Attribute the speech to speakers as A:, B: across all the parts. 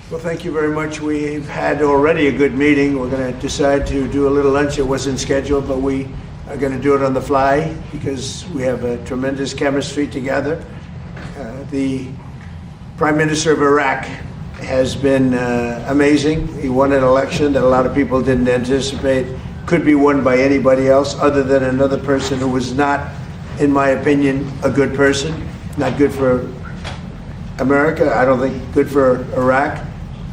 A: Well, thank you very much. We've had already a good meeting. We're going to decide to do a little lunch. It wasn't scheduled, but we are going to do it on the fly because we have a tremendous chemistry together. The Prime Minister of Iraq has been amazing. He won an election that a lot of people didn't anticipate could be won by anybody else other than another person who was not, in my opinion, a good person. Not good for America. I don't think good for Iraq.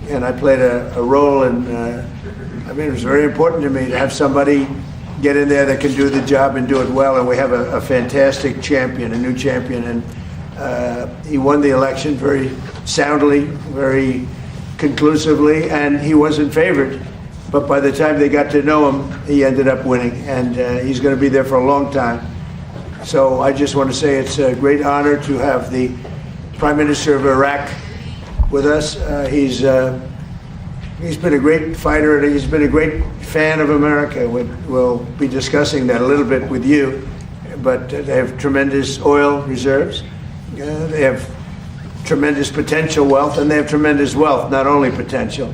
A: And I played a role in, it was very important to me to have somebody get in there that can do the job and do it well. And we have a fantastic champion, a new champion. And he won the election very soundly, very conclusively, and he wasn't favored. But by the time they got to know him, he ended up winning. And he's going to be there for a long time. So I just want to say it's a great honor to have the Prime Minister of Iraq with us. He's been a great fighter, and he's been a great fan of America. We'll be discussing that a little bit with you, but they have tremendous oil reserves. They have tremendous potential wealth, and they have tremendous wealth, not only potential.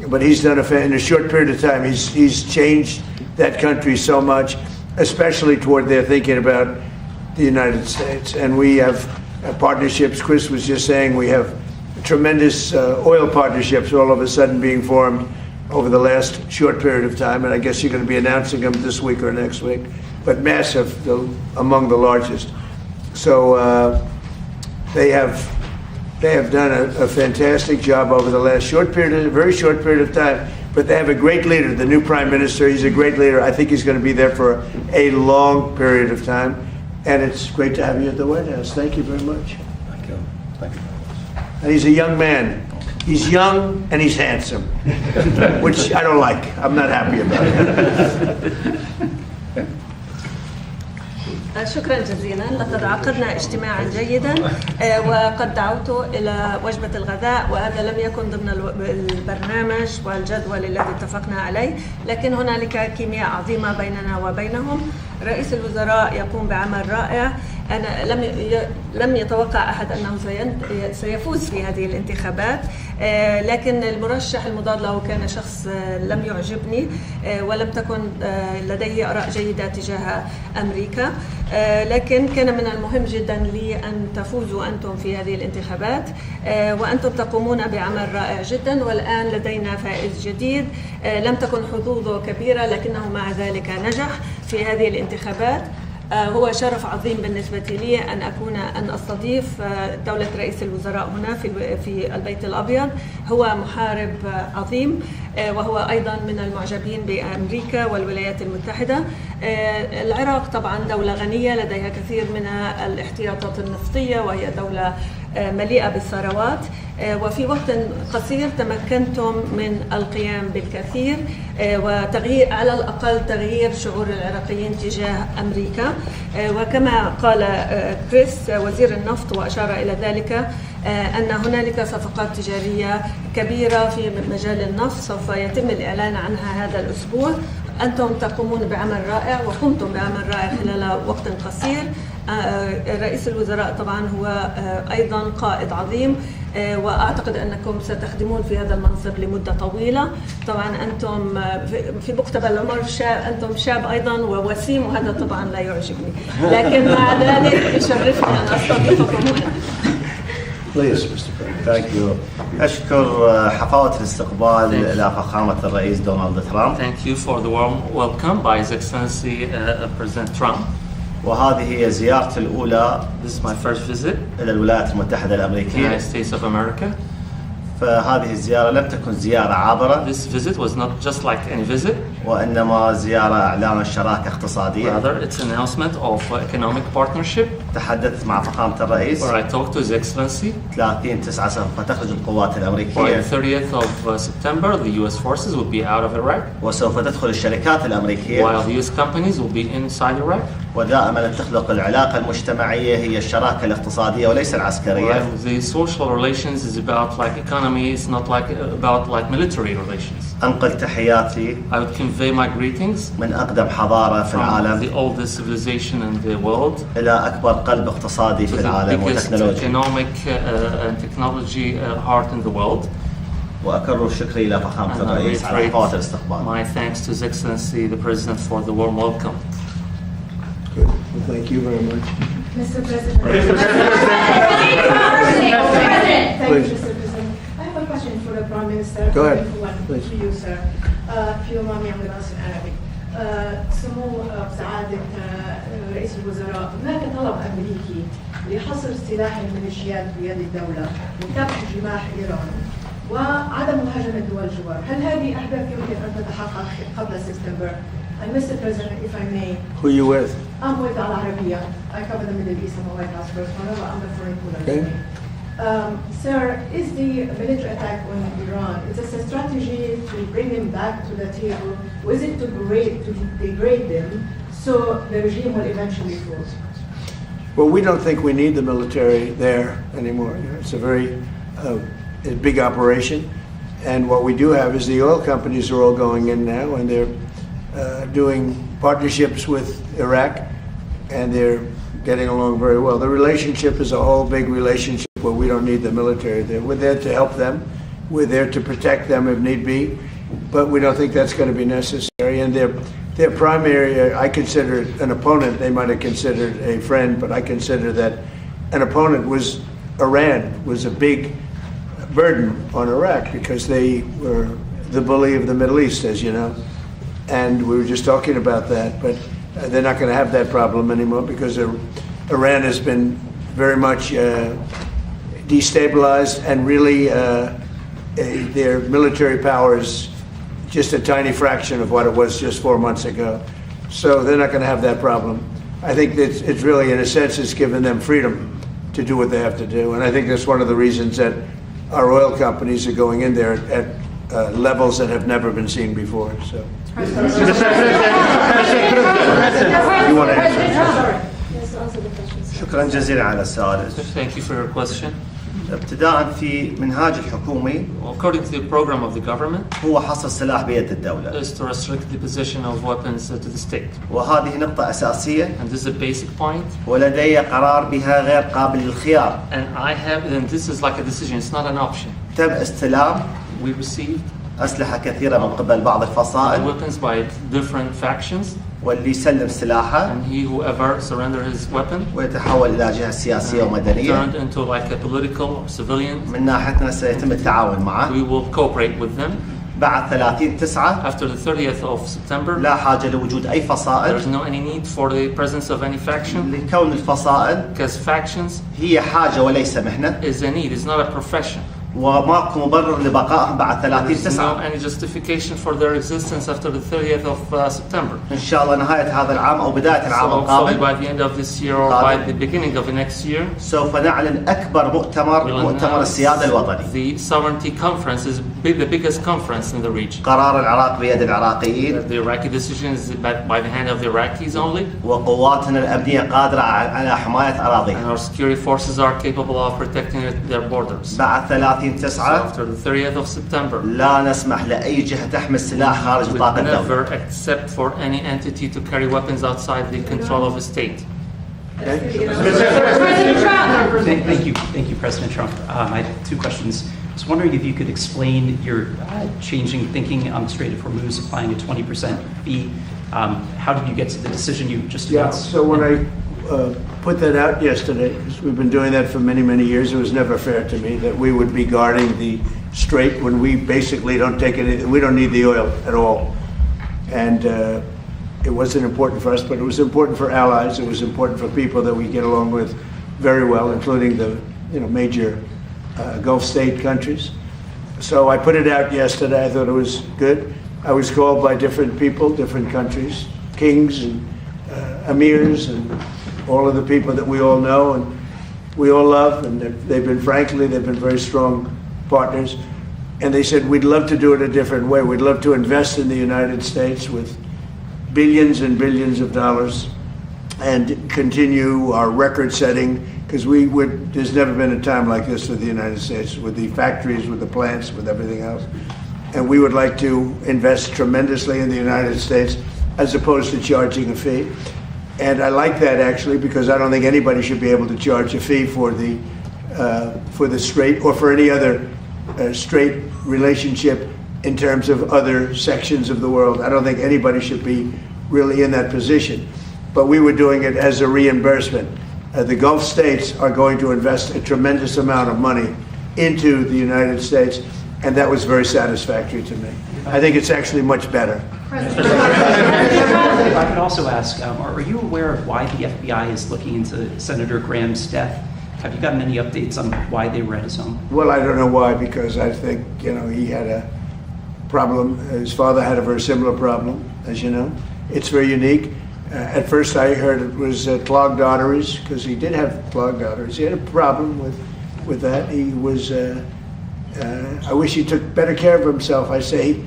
A: But he's done in a short period of time, he's changed that country so much, especially toward their thinking about the United States. And we have partnerships. Chris was just saying we have tremendous oil partnerships all of a sudden being formed over the last short period of time, and I guess you're going to be announcing them this week or next week, but massive, among the largest. So they have done a fantastic job over the last very short period of time, but they have a great leader, the new Prime Minister. He's a great leader. I think he's going to be there for a long period of time, and it's great to have you at the White House. Thank you very much.
B: Thank you. Thank you.
A: And he's a young man. He's young and he's handsome, which I don't like. I'm not happy about it.
C: شكرا جزيلا. لقد عقدنا اجتماعا جيدا وقد دعوته إلى وجبة الغداء، وهذا لم يكن ضمن البرنامج والجدول الذي اتفقنا عليه، لكن هنالك كيمياء عظيمة بيننا وبينهم. رئيس الوزراء يقوم بعمل رائع. أنا لم يتوقع أحد أنه سيفوز في هذه الانتخابات، لكن المرشح المضاد له كان شخص لم يعجبني ولم تكن لديه آراء جيدة تجاه أمريكا، لكن كان من المهم جدا لي أن تفوزوا أنتم في هذه الانتخابات، وأنتم تقومون بعمل رائع جدا. والآن لدينا فائز جديد لم تكن حظوظه كبيرة، لكنه مع ذلك نجح في هذه الانتخابات. هو شرف عظيم بالنسبة لي أن أستضيف دولة رئيس الوزراء هنا في البيت الأبيض. هو محارب عظيم، وهو أيضا من المعجبين بأمريكا والولايات المتحدة. العراق طبعا دولة غنية لديها كثير من الاحتياطات النفطية، وهي دولة مليئة بالثروات، وفي وقت قصير تمكنتم من القيام بالكثير وتغيير، على الأقل تغيير شعور العراقيين تجاه أمريكا. وكما قال كريس وزير النفط وأشار إلى ذلك، أن هنالك صفقات تجارية كبيرة في مجال النفط سوف يتم الإعلان عنها هذا الأسبوع. أنتم تقومون بعمل رائع وقمتم بعمل رائع خلال وقت قصير. رئيس الوزراء طبعا هو أيضا قائد عظيم، وأعتقد أنكم ستخدمون في هذا المنصب لمدة طويلة. طبعا أنتم في مقتبل العمر أنتم شاب أيضا ووسيم، وهذا طبعا لا يعجبني، لكن مع ذلك يشرفني أن أستضيفكم هنا.
B: Please, Mr. President.
D: Thank you. أشكر حفاوة الاستقبال إلى فخامة الرئيس دونالد ترامب.
E: Thank you for the warm welcome by His Excellency President Trump.
D: وهذه هي زيارتي الأولى
E: This is my first visit
D: إلى الولايات المتحدة
E: to the
D: الأمريكية.
E: United States of America.
D: فهذه الزيارة لم تكن زيارة عابرة،
E: This visit was not just like any visit,
D: وإنما زيارة إعلان الشراكة اقتصادية.
E: rather it's an announcement of economic partnership
D: تحدثت مع فخامة الرئيس.
E: where I talked to His Excellency.
D: 30/9 سوف تخرج القوات
E: By
D: الأمريكية،
E: the 30th of September, the U.S. forces will be out of Iraq,
D: وسوف تدخل الشركات الأمريكية.
E: while the U.S. companies will be inside Iraq.
D: ودائما تخلق العلاقة المجتمعية هي الشراكة الاقتصادية وليس العسكرية.
E: While the social relations is about like economy, it's not like about like military relations.
D: أنقل تحياتي
E: I would convey my greetings
D: من أقدم حضارة في
E: from
D: العالم
E: the oldest civilization in the world
D: إلى أكبر قلب اقتصادي
E: to
D: في
E: the
D: العالم
E: biggest
D: وتكنولوجي.
E: economic and technology heart in the world.
D: وأكرر شكري إلى فخامة
E: And I
D: الرئيس على حفاوة
E: reiterate
D: الاستقبال.
E: my thanks to His Excellency the President for the warm welcome.
A: Good. Well, thank you very much.
F: Mr. President. Thank you,
A: Please.
F: Mr. President. I have a question for the Prime Minister.
A: Go ahead,
F: One
A: please.
F: to you, sir. If you allow me, I'm going to answer in Arabic. سمو سعادة رئيس الوزراء، هناك طلب أمريكي لحصر سلاح الميليشيات بيد الدولة وكبح جماح إيران وعدم مهاجمة دول الجوار. هل هذه أهداف يمكن أن تتحقق قبل سبتمبر؟ And Mr. President, if I may,
A: Who are you with?
F: I'm with Al Arabiya. I cover the Middle East. I'm a White House correspondent, but I'm the foreign
A: Okay.
F: Sir, is the military attack on Iran, is this a strategy to bring them back to the table? Or is it to degrade them so the regime will eventually fall?
A: Well, we don't think we need the military there anymore. You know, it's a very a big operation. And what we do have is the oil companies are all going in now, and they're doing partnerships with Iraq, and they're getting along very well. The relationship is a whole big relationship where we don't need the military there. We're there to help them. We're there to protect them if need be, but we don't think that's going to be necessary. And their primary, I consider an opponent. They might have considered a friend, but I consider that an opponent was Iran, was a big burden on Iraq because they were the bully of the Middle East, as you know. And we were just talking about that, but they're not going to have that problem anymore because Iran has been very much destabilized, and really their military power is just a tiny fraction of what it was just 4 months ago. So they're not going to have that problem. I think that it's really, in a sense, it's given them freedom to do what they have to do. And I think that's one of the reasons that our oil companies are going in there at levels that have never been seen before. So. You want to answer?
F: Yes, answer the question, sir.
D: شكرا جزيلا على السؤال.
E: Thank you for your question.
D: ابتداء في منهاج الحكومي
E: According to the program of the government,
D: هو حصر السلاح بيد الدولة،
E: is to restrict the possession of weapons to the state.
D: وهذه نقطة أساسية
E: And this is a basic point.
D: ولدي قرار بها غير قابل للخيار.
E: And this is like a decision, it's not an option.
D: تم استلام
E: We received
D: أسلحة كثيرة من قبل بعض الفصائل،
E: weapons by different factions,
D: واللي يسلم سلاحه
E: and whoever surrender his weapon
D: ويتحول إلى جهة سياسية ومدنية.
E: turned into like a political or civilian.
D: من ناحيتنا سيتم التعاون معه.
E: We will cooperate with them.
D: بعد 30/9
E: After the 30th of September,
D: لا حاجة لوجود أي
E: there's
D: فصائل،
E: no any need for the presence of any faction,
D: لكون الفصائل
E: because factions
D: هي حاجة وليس مهنة،
E: is a need, it's not a profession.
D: وماكو مبرر لبقائهم بعد
E: There's no
D: 30/9.
E: any justification for their existence after the 30th of September.
D: إن شاء الله نهاية هذا العام أو بداية
E: So
D: العام
E: hopefully
D: القادم
E: by the end of this year or by the beginning of the next year,
D: سوف نعلن أكبر مؤتمر،
E: we'll
D: مؤتمر
E: announce
D: السيادة الوطني.
E: the sovereignty conference is the biggest conference in the region.
D: قرار العراق بيد العراقيين،
E: The Iraqi decision is by the hand of the Iraqis only,
D: وقواتنا الأمنية قادرة على حماية
E: and
D: أراضيها.
E: our security forces are capable of protecting their borders.
D: بعد
E: So
D: 30/9
E: after the 30th of September,
D: لا نسمح لأي جهة تحمل سلاح خارج
E: we
D: نطاق الدولة.
E: never accept for any entity to carry weapons outside the control of a state.
G: Thank you, President Trump. I have two questions. I was wondering if you could explain your changing thinking on Strait of Hormuz, applying a 20% fee. How did you get to the decision you just
A: Yeah,
G: announced?
A: so when I put that out yesterday, 'cause we've been doing that for many, many years, it was never fair to me that we would be guarding the strait when we basically don't take anything, we don't need the oil at all. And it wasn't important for us, but it was important for allies, it was important for people that we get along with very well, including the major Gulf state countries. So I put it out yesterday, I thought it was good. I was called by different people, different countries, kings and emirs and all of the people that we all know and we all love, and they've been very strong partners. And they said, we'd love to do it a different way. We'd love to invest in the United States with billions and billions of dollars and continue our record setting, because there's never been a time like this with the United States, with the factories, with the plants, with everything else. And we would like to invest tremendously in the United States as opposed to charging a fee. And I like that actually, because I don't think anybody should be able to charge a fee for the strait or for any other straight relationship in terms of other sections of the world. I don't think anybody should be really in that position. But we were doing it as a reimbursement. The Gulf states are going to invest a tremendous amount of money into the United States, and that was very satisfactory to me. I think it's actually much better.
G: If I could also ask, are you aware of why the FBI is looking into Senator Graham's death? Have you gotten any updates on why they were at his home?
A: Well, I don't know why, because I think, he had a problem. His father had a very similar problem, as you know. It's very unique. At first I heard it was clogged arteries, because he did have clogged arteries. He had a problem with that. He was, I wish he took better care of himself. I say,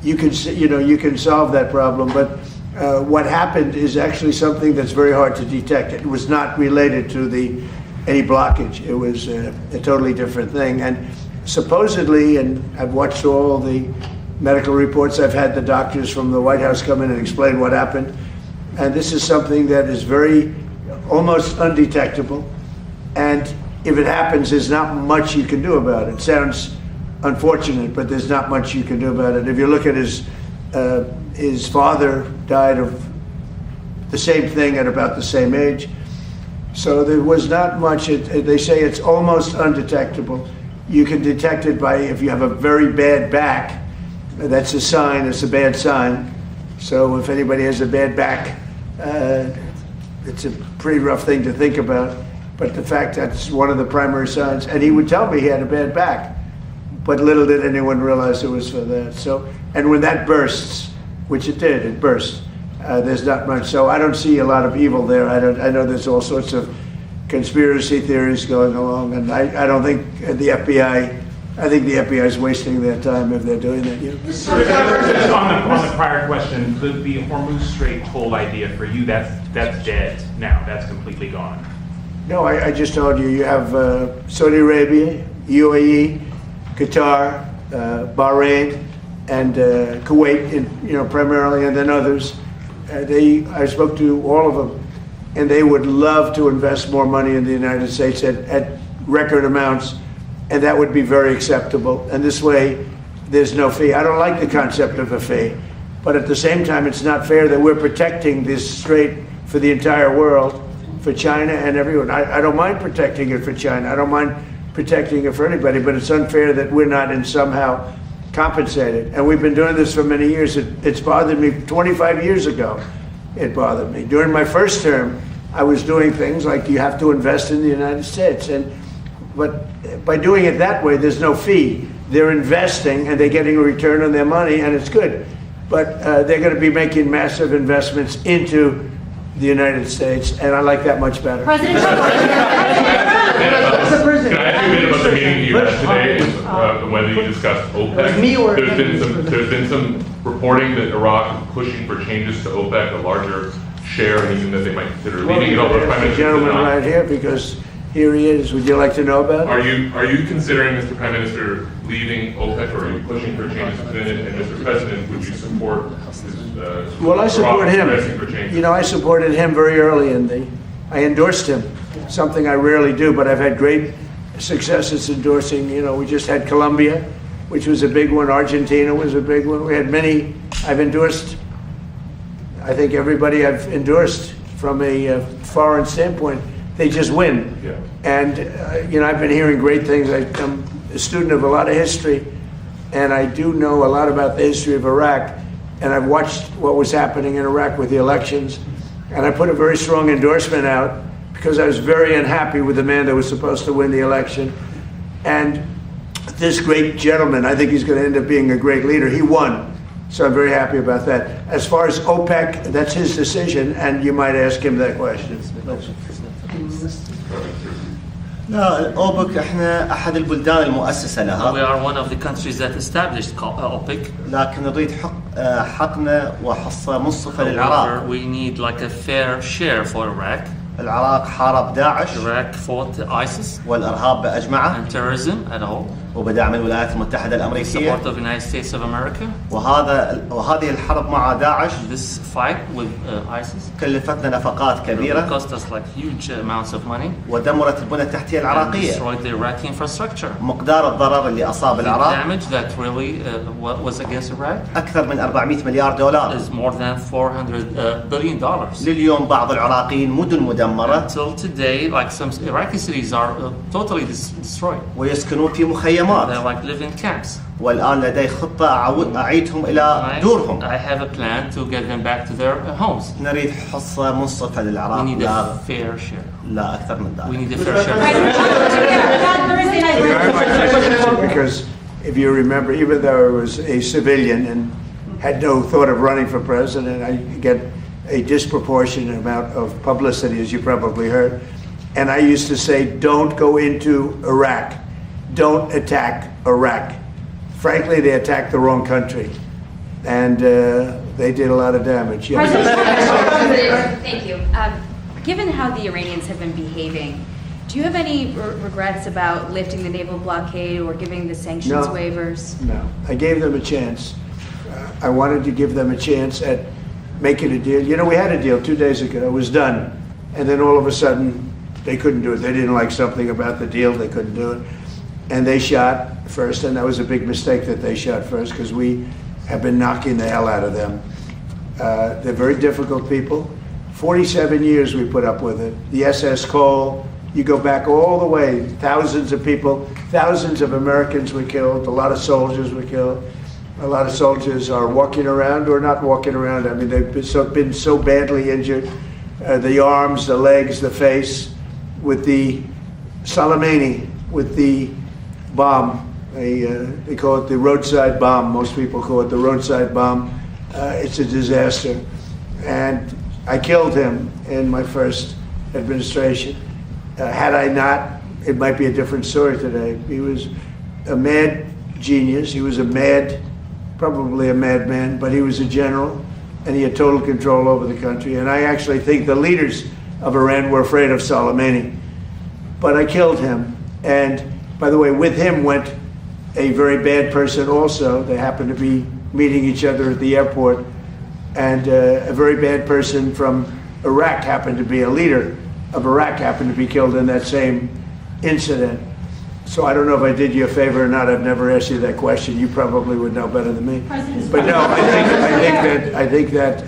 A: you can solve that problem, but what happened is actually something that's very hard to detect. It was not related to any blockage. It was a totally different thing. And supposedly, and I've watched all the medical reports, I've had the doctors from the White House come in and explain what happened. And this is something that is almost undetectable. And if it happens, there's not much you can do about it. It sounds unfortunate, but there's not much you can do about it. If you look at his father died of the same thing at about the same age. So there was not much. They say it's almost undetectable. You can detect it by if you have a very bad back. That's a sign. It's a bad sign. So if anybody has a bad back, it's a pretty rough thing to think about. But the fact that's one of the primary signs. And he would tell me he had a bad back. But little did anyone realize it was for that. So, and when that bursts, which it did, it burst. There's not much. So I don't see a lot of evil there. I know there's all sorts of conspiracy theories going along, and I don't think the FBI. I think the FBI is wasting their time if they're doing that.
H: Just on the prior question, the Hormuz Strait toll idea for you, that's dead now. That's completely gone.
A: No, I just told you. You have Saudi Arabia, UAE, Qatar, Bahrain, and Kuwait, primarily, and then others. I spoke to all of them, and they would love to invest more money in the United States at record amounts, and that would be very acceptable. And this way, there's no fee. I don't like the concept of a fee, but at the same time, it's not fair that we're protecting this strait for the entire world, for China and everyone. I don't mind protecting it for China. I don't mind protecting it for anybody, but it's unfair that we're not in somehow compensated. And we've been doing this for many years. It's bothered me 25 years ago. It bothered me. During my first term, I was doing things like you have to invest in the United States. But by doing it that way, there's no fee. They're investing and they're getting a return on their money, and it's good. But they're going to be making massive investments into the United States, and I like that much better.
I: President Trump.
J: Can I ask you a bit about the meeting you had today, whether you discussed OPEC? There's been some reporting that Iraq is pushing for changes to OPEC, a larger share, and even that they might consider leaving it.
A: The gentleman right here, because here he is. Would you like to know about it?
J: Are you considering, Mr. Prime Minister, leaving OPEC, or are you pushing for changes within it? And Mr. President, would you support
A: Well, I support him. I supported him very early I endorsed him, something I rarely do, but I've had great successes endorsing. We just had Colombia, which was a big one. Argentina was a big one. We had many. I've endorsed, I think everybody I've endorsed from a foreign standpoint, they just win. Yeah. And, I've been hearing great things. I'm a student of a lot of history, and I do know a lot about the history of Iraq. And I've watched what was happening in Iraq with the elections. And I put a very strong endorsement out because I was very unhappy with the man that was supposed to win the election. And this great gentleman, I think he's going to end up being a great leader. He won. So I'm very happy about that. As far as OPEC, that's his decision, and you might ask him that question.
D: لا أوبك إحنا أحد البلدان المؤسسة لها.
E: We are one of the countries that established OPEC.
D: لكن نريد حقنا وحصة منصفة للعراق.
E: We need like a fair share for Iraq.
D: العراق حارب داعش.
E: Iraq fought ISIS.
D: والإرهاب بأجمعه.
E: And terrorism at all.
D: وبدعم الولايات المتحدة
E: the
D: الأمريكية.
E: support of the United States of America.
D: وهذه الحرب مع داعش
E: This fight with ISIS
D: كلفتنا نفقات كبيرة
E: cost us like huge amounts of money
D: ودمرت البنى التحتية
E: and
D: العراقية.
E: destroyed the Iraqi infrastructure.
D: مقدار الضرر اللي أصاب
E: The
D: العراق
E: damage that really was against Iraq
D: أكثر من 400 مليار دولار.
E: is more than $400 billion.
D: لليوم بعض العراقيين مدن مدمرة
E: Till today, like some Iraqi cities are totally destroyed.
D: ويسكنون في
E: They're
D: مخيمات.
E: like living camps.
D: والآن لدي خطة أعيدهم إلى دورهم.
E: I have a plan to get them back to their homes.
D: نريد حصة منصفة
E: We
D: للعراق
E: need
D: لا,
E: a fair share.
D: لا أكثر من
E: We
D: ذلك.
E: need a fair share.
A: Because if you remember, even though I was a civilian and had no thought of running for president, I get a disproportionate amount of publicity, as you probably heard. And I used to say, don't go into Iraq. Don't attack Iraq. Frankly, they attacked the wrong country. And they did a lot of damage. Yes.
I: Thank you. Given how the Iranians have been behaving, do you have any regrets about lifting the naval blockade or giving the sanctions waivers?
A: No. I gave them a chance. I wanted to give them a chance at making a deal. You know, we had a deal 2 days ago. It was done. And then all of a sudden, they couldn't do it. They didn't like something about the deal. They couldn't do it. And they shot first, and that was a big mistake that they shot first because we have been knocking the hell out of them. They're very difficult people. 47 years we put up with it. The SS Cole, you go back all the way, thousands of people, thousands of Americans were killed, a lot of soldiers were killed. A lot of soldiers are walking around or not walking around. I mean, they've been so badly injured. The arms, the legs, the face, with the Soleimani, with the bomb. They call it the roadside bomb. Most people call it the roadside bomb. It's a disaster. And I killed him in my first administration. Had I not, it might be a different story today. He was a mad genius. He was probably a madman, but he was a general, and he had total control over the country. And I actually think the leaders of Iran were afraid of Soleimani. But I killed him. And by the way, with him went a very bad person also. They happened to be meeting each other at the airport. And a very bad person from Iraq happened to be a leader of Iraq happened to be killed in that same incident. So I don't know if I did you a favor or not. I've never asked you that question. You probably would know better than me. But no, I think that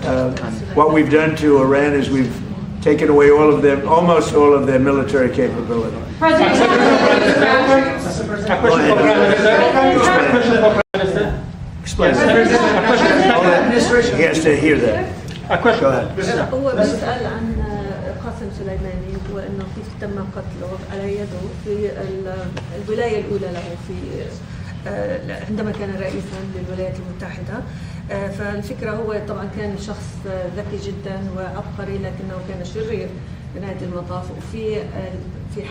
A: what we've done to Iran is we've taken away almost all of their military capability. Explain. He has to hear that. Go ahead.
C: هو بيسأل عن قاسم سليماني وانه كيف تم قتله على يده في الولايه الاولى له في عندما كان رئيسا للولايات المتحده. فالفكره هو طبعا كان شخص ذكي جدا وعبقري لكنه كان شرير بنهايه المطاف. وفي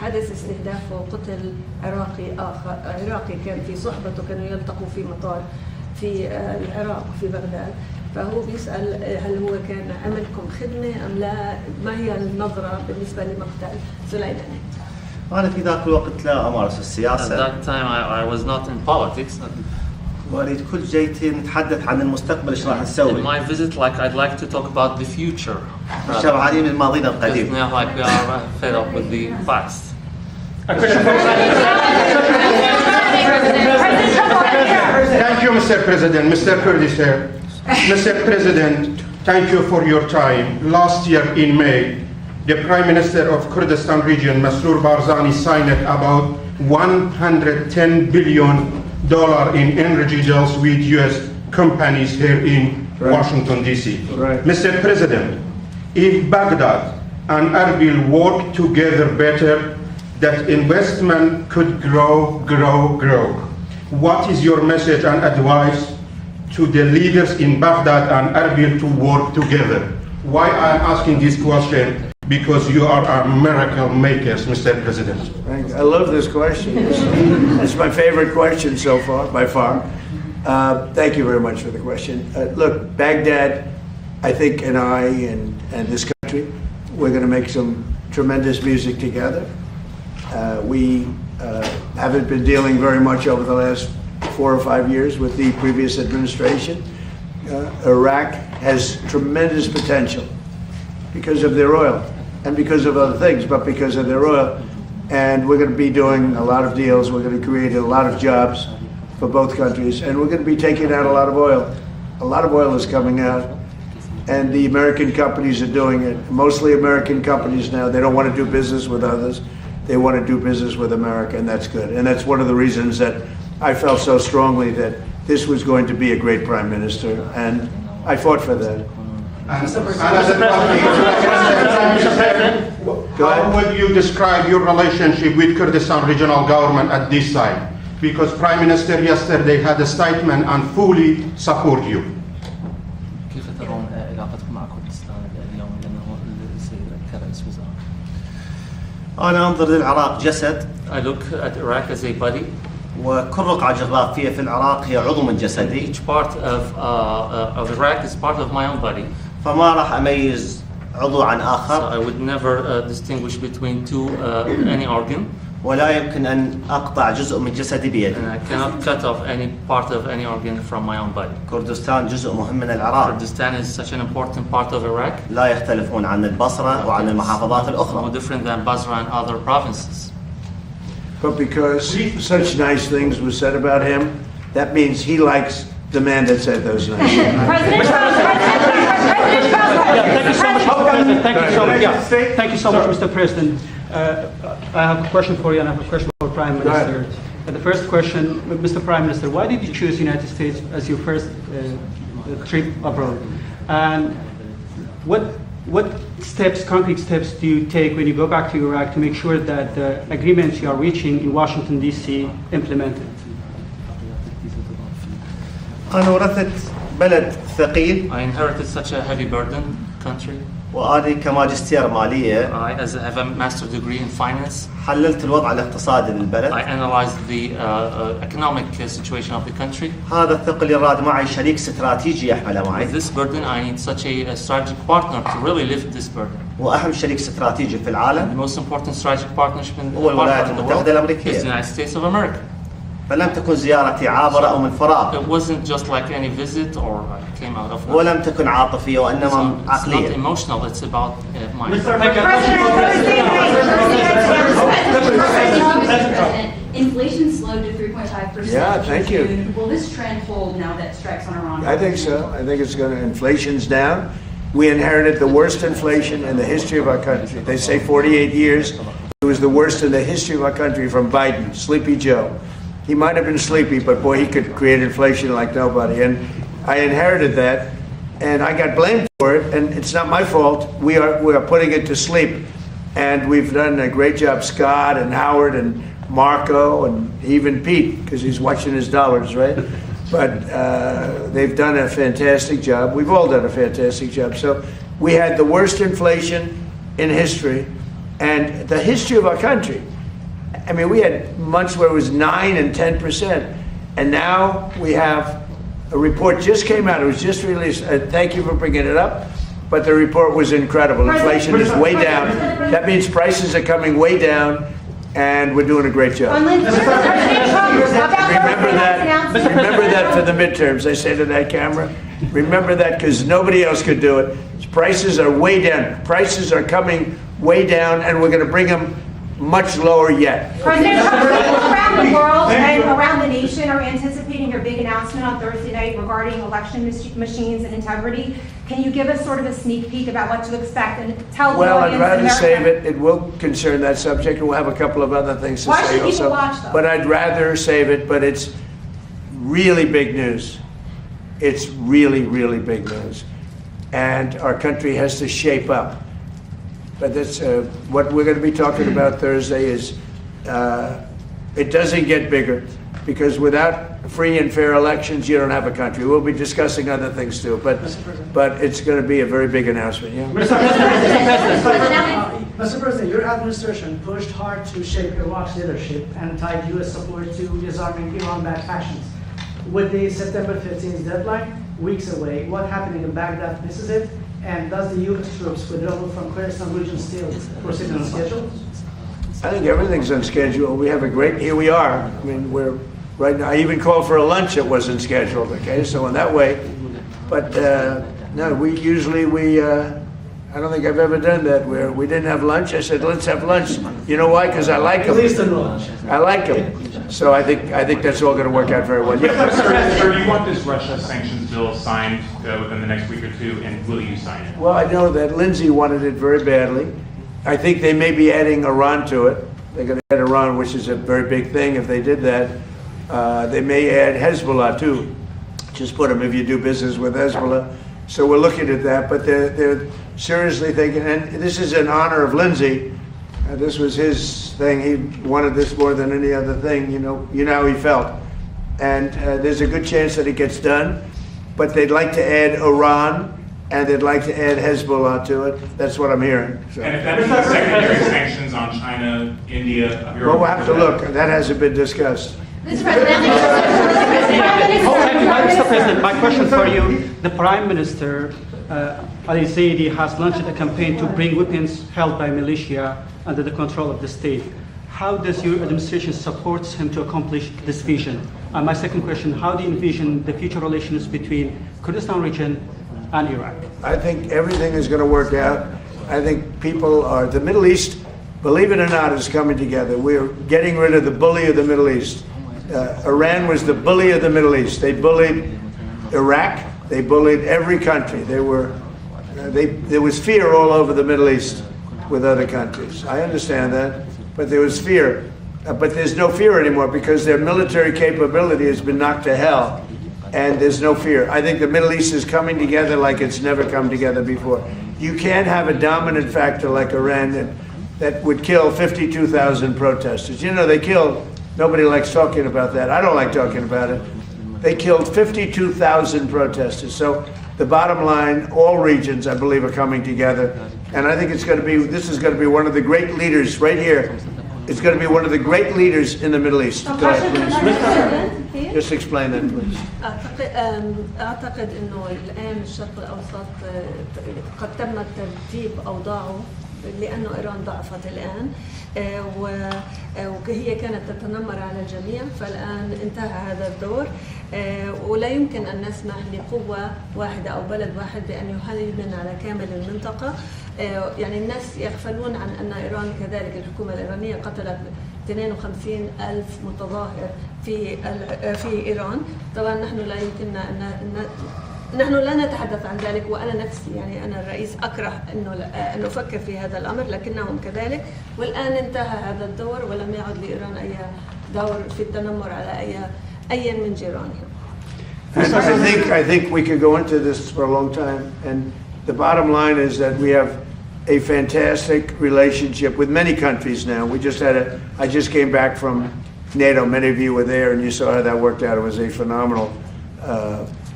C: حادث استهداف وقتل عراقي كان في صحبته، كانوا يلتقوا في مطار في العراق في بغداد. فهو بيسأل هل هو كان عملكم خدمة أم لا؟ ما هي النظرة بالنسبة لمقتل سليماني؟
D: أنا في ذاك الوقت لا أمارس السياسة.
E: At that time I was not in politics.
D: وأريد كل جيتي نتحدث عن المستقبل إيش راح نسوي.
E: In my visit, I'd like to talk about the future.
D: شبعانين من ماضينا القديم.
E: Now, like we are fed up with the past.
K: Thank you, Mr. President. Mr. Kurdish here. Mr. President, thank you for your time. Last year in May, the Prime Minister of Kurdistan region, Masroor Barzani, signed about $110 billion in energy deals with U.S. companies here in Washington, D.C.
A: Right.
K: Mr. President, if Baghdad and Erbil work together better, that investment could grow. What is your message and advice to the leaders in Baghdad and Erbil to work together? Why I'm asking this question? Because you are our miracle makers, Mr. President.
A: I love this question. It's my favorite question so far, by far. Thank you very much for the question. Look, Baghdad, I think, and I and this country, we're going to make some tremendous music together. haven't been dealing very much over the last 4 or 5 years with the previous administration. Iraq has tremendous potential because of their oil and because of other things, but because of their oil. And we're going to be doing a lot of deals. We're going to create a lot of jobs for both countries, and we're going to be taking out a lot of oil. A lot of oil is coming out, and the American companies are doing it. Mostly American companies now. They don't want to do business with others. They want to do business with America, and that's good. And that's one of the reasons that I felt so strongly that this was going to be a great prime minister, and I fought for that.
K: How would you describe your relationship with Kurdistan regional government at this time? Because Prime Minister yesterday had a statement and fully support you.
E: كيف ترون علاقتكم مع كردستان اليوم لأنه السيد كرئيس وزراء؟
D: أنا أنظر للعراق جسد.
E: I look at Iraq as a body.
D: وكل رقعة جغرافية في العراق هي عضو من جسدي.
E: Each part of Iraq is part of my own body.
D: فما راح أميز عضو عن
E: So
D: آخر.
E: I would never distinguish between any organ.
D: ولا يمكن أن أقطع جزء من جسدي بيدي.
E: And I cannot cut off any part of any organ from my own body.
D: كردستان جزء مهم من العراق.
E: Kurdistan is such an important part of Iraq.
D: لا يختلفون عن البصرة وعن المحافظات
E: No
D: الأخرى.
E: different than Basra and other provinces.
A: But because such nice things were said about him, that means he likes the man that said those nice things.
L: Thank you so much, Mr. President. I have a question for you, and I have a question for Prime Minister. The first question, Mr. Prime Minister, why did you choose United States as your first trip abroad? And what steps, concrete steps, do you take when you go back to Iraq to make sure that the agreements you are reaching in Washington, D.C. implemented?
D: أنا ورثت بلد ثقيل.
E: I inherited such a heavy burden country.
D: وأنا كماجستير مالية.
E: I have a master's degree in finance.
D: حللت الوضع الاقتصادي للبلد.
E: I analyzed the economic situation of the country.
D: هذا الثقل يراد معي شريك استراتيجي يحمله معي.
E: With this burden, I need such a strategic partner to really lift this burden.
D: وأهم شريك استراتيجي في العالم.
E: The most important strategic partnership in the
D: هو الولايات
E: world
D: المتحدة الأمريكية.
E: is the United States of America.
D: فلم تكن زيارتي عابرة أو من فراغ.
E: It wasn't just like any visit or I came out of.
D: ولم تكن عاطفية وإنما عقلية.
E: It's not emotional. It's about my.
I: Inflation slowed to 3.5%.
A: Yeah, thank you.
I: Will this trend hold now that strikes on Iran?
A: I think so. I think it's going to, inflation's down. We inherited the worst inflation in the history of our country. They say 48 years. It was the worst in the history of our country from Biden, Sleepy Joe. He might have been sleepy, but boy, he could create inflation like nobody. And I inherited that, and I got blamed for it, and it's not my fault. We are putting it to sleep. And we've done a great job, Scott and Howard and Marco and even Pete, because he's watching his dollars, right? But they've done a fantastic job. We've all done a fantastic job. So we had the worst inflation in history and the history of our country. I mean, we had months where it was 9 and 10%. And now we have a report just came out. It was just released. Thank you for bringing it up. But the report was incredible. Inflation is way down. That means prices are coming way down. And we're doing a great job. Remember that for the midterms. I say to that camera, remember that because nobody else could do it. Prices are way down. Prices are coming way down, and we're going to bring them much lower yet.
M: President Trump, people around the world and around the nation are anticipating your big announcement on Thursday night regarding election machines and integrity. Can you give us sort of a sneak peek about what to expect and tell the
A: Well,
M: audience
A: I'd rather
M: in
A: save
M: America?
A: it. It will concern that subject, and we'll have a couple of other things to
M: Why
A: say
M: should people
A: also.
M: watch, though?
A: But I'd rather save it, but it's really big news. It's really, really big news. And our country has to shape up. But that's what we're going to be talking about Thursday is it doesn't get bigger because without free and fair elections, you don't have a country. We'll be discussing other things too, but it's going to be a very big announcement. Yeah.
N: Mr. President, your administration pushed hard to shape Iraq's leadership and tied U.S. support to disarming Iran-backed factions. With the September 15th deadline weeks away, what happening in Baghdad misses it? And does the U.S. troops withdrawal from Kurdistan region still proceed on schedule?
A: I think everything's on schedule. We have a great, here we are. I mean, we're right now, I even called for a lunch that wasn't scheduled, okay? So in that way, but no, I don't think I've ever done that where we didn't have lunch. I said, let's have lunch. You know why? Because I like them.
N: At least a lunch.
A: I like them. So I think that's all going to work out very well. Yeah.
H: Sir, do you want this Russia sanctions bill signed within the next week or two, and will you sign it?
A: Well, I know that Lindsay wanted it very badly. I think they may be adding Iran to it. They're going to add Iran, which is a very big thing. If they did that, they may add Hezbollah too. Just put them if you do business with Hezbollah. So we're looking at that, but they're seriously thinking, and this is in honor of Lindsay. This was his thing. He wanted this more than any other thing. You know how he felt. And there's a good chance that it gets done, but they'd like to add Iran, and they'd like to add Hezbollah to it. That's what I'm hearing. So.
H: And if that means secondary sanctions on China, India, Europe...
A: Well, we'll have to look. That hasn't been discussed.
I: Mr. President,
L: Mr. President, my question for you, the Prime Minister, al-Zaidi, has launched a campaign to bring weapons held by militia under the control of the state. How does your administration support him to accomplish this vision? And my second question, how do you envision the future relations between Kurdistan region and Iraq?
A: I think everything is going to work out. I think the Middle East, believe it or not, is coming together. We're getting rid of the bully of the Middle East. Iran was the bully of the Middle East. They bullied Iraq. They bullied every country. There was fear all over the Middle East with other countries. I understand that, but there was fear. But there's no fear anymore because their military capability has been knocked to hell, and there's no fear. I think the Middle East is coming together like it's never come together before. You can't have a dominant factor like Iran that would kill 52,000 protesters. You know, they killed. Nobody likes talking about that. I don't like talking about it. They killed 52,000 protesters. So the bottom line, all regions, I believe, are coming together. And I think this is going to be one of the great leaders right here. It's going to be one of the great leaders in the Middle East. Go ahead, please. Just explain that, please.
C: أعتقد إنه الآن الشرق الأوسط قد تم ترتيب أوضاعه لأنه إيران ضعفت الآن وهي كانت تتنمر على الجميع، فالآن انتهى هذا الدور ولا يمكن أن نسمح لقوة واحدة أو بلد واحد بأن يهيمن على كامل المنطقة. يعني الناس يغفلون عن أن إيران كذلك، الحكومة الإيرانية قتلت 52,000 متظاهر في إيران. طبعا نحن لا يمكننا نحن لا نتحدث عن ذلك، وأنا نفسي يعني أنا الرئيس أكره أن أفكر في هذا الأمر، لكنهم كذلك. والآن انتهى هذا الدور ولم يعد لإيران أي دور في التنمر على أي من جيرانهم.
A: I think we could go into this for a long time, and the bottom line is that we have a fantastic relationship with many countries now. I just came back from NATO. Many of you were there, and you saw how that worked out. It was a phenomenal.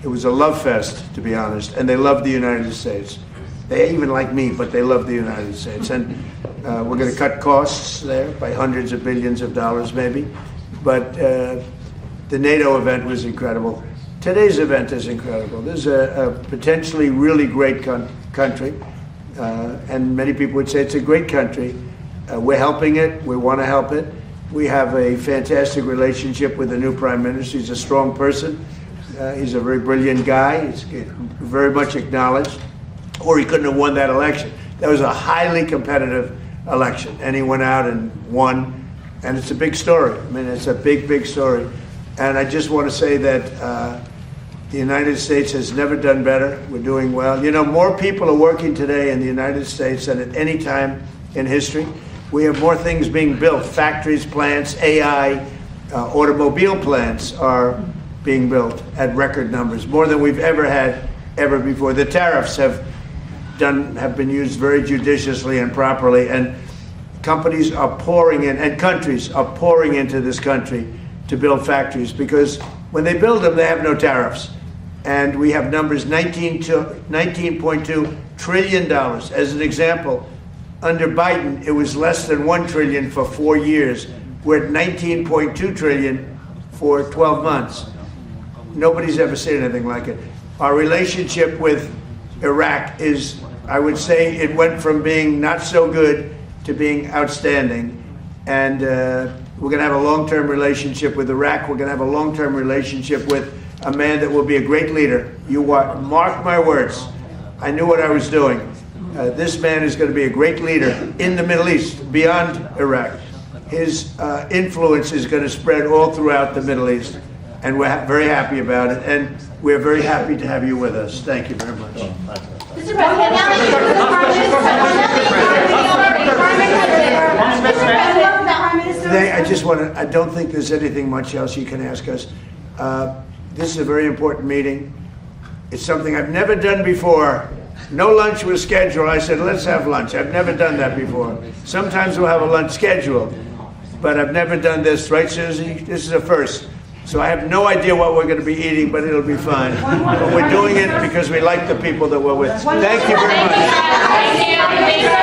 A: It was a love fest, to be honest, and they love the United States. They even like me, but they love the United States. And we're going to cut costs there by hundreds of billions of dollars, maybe. But the NATO event was incredible. Today's event is incredible. This is a potentially really great country, and many people would say it's a great country. We're helping it. We want to help it. We have a fantastic relationship with the new Prime Minister. He's a strong person. He's a very brilliant guy. He's very much acknowledged, or he couldn't have won that election. That was a highly competitive election, and he went out and won, and it's a big story. I mean, it's a big, big story. And I just want to say that the United States has never done better. We're doing well. You know, more people are working today in the United States than at any time in history. We have more things being built. Factories, plants, AI, automobile plants are being built at record numbers, more than we've ever had ever before. The tariffs have been used very judiciously and properly, and companies are pouring in, and countries are pouring into this country to build factories, because when they build them, they have no tariffs. And we have numbers, $19.2 trillion. As an example, under Biden, it was less than $1 trillion for 4 years. We're at $19.2 trillion for 12 months. Nobody's ever seen anything like it. Our relationship with Iraq is, I would say, it went from being not so good to being outstanding. And we're going to have a long-term relationship with Iraq. We're going to have a long-term relationship with a man that will be a great leader. Mark my words. I knew what I was doing. This man is going to be a great leader in the Middle East, beyond Iraq. His influence is going to spread all throughout the Middle East, and we're very happy about it. And we're very happy to have you with us. Thank you very much.
M: Mr. President, now that you're the Prime Minister.
A: I just want to, I don't think there's anything much else you can ask us. This is a very important meeting. It's something I've never done before. No lunch was scheduled. I said, let's have lunch. I've never done that before. Sometimes we'll have a lunch scheduled, but I've never done this, right, Susie? This is a first. So I have no idea what we're going to be eating, but it'll be fine. But we're doing it because we like the people that we're with. Thank you very much.